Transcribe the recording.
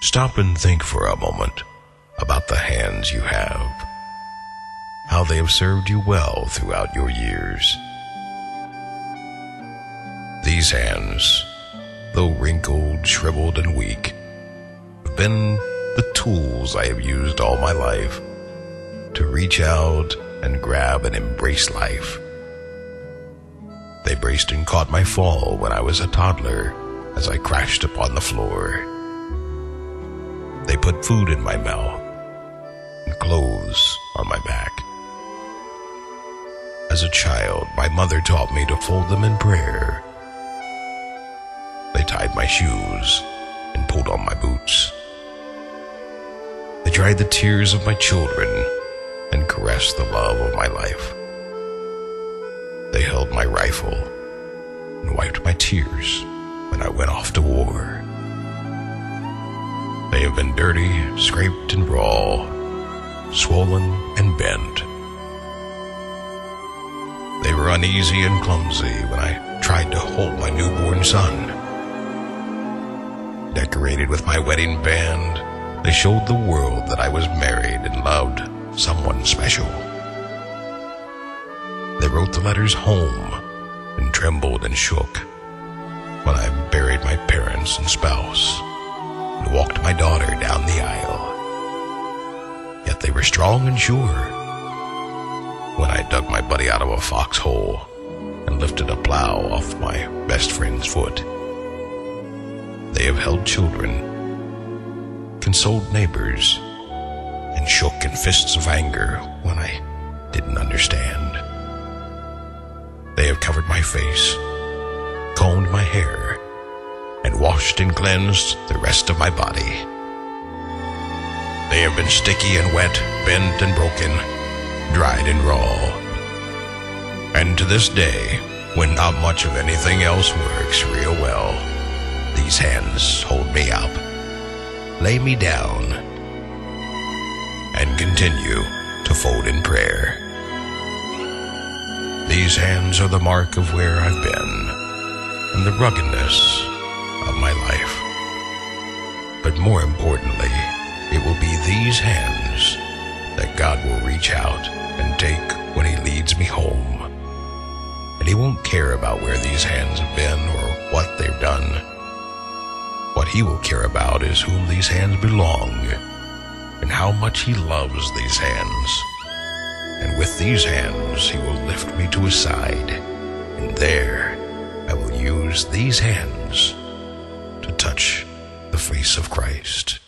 Stop and think for a moment about the hands you have, how they have served you well throughout your years. These hands, though wrinkled, shriveled, and weak, have been the tools I have used all my life to reach out and grab and embrace life. They braced and caught my fall when I was a toddler as I crashed upon the floor. They put food in my mouth and clothes on my back. As a child, my mother taught me to fold them in prayer. They tied my shoes and pulled on my boots. They dried the tears of my children and caressed the love of my life. They held my rifle and wiped my tears when I went off to war. They have been dirty, scraped and raw, swollen and bent. They were uneasy and clumsy when I tried to hold my newborn son. Decorated with my wedding band, they showed the world that I was married and loved someone special. They wrote the letters home and trembled and shook when I buried my parents and spouse and walked my daughter down the aisle. Yet they were strong and sure when I dug my buddy out of a foxhole and lifted a plow off my best friend's foot. They have held children, consoled neighbors, and shook in fists of anger when I didn't understand. They have covered my face, combed my hair, and washed and cleansed the rest of my body. They have been sticky and wet, bent and broken, dried and raw. And to this day, when not much of anything else works real well, these hands hold me up, lay me down, and continue to fold in prayer. These hands are the mark of where I've been and the ruggedness of my life. But more importantly, it will be these hands that God will reach out and take when He leads me home. And He won't care about where these hands have been or what they've done. What He will care about is whom these hands belong and how much He loves these hands. And with these hands He will lift me to His side, and there I will use these hands to touch the face of Christ.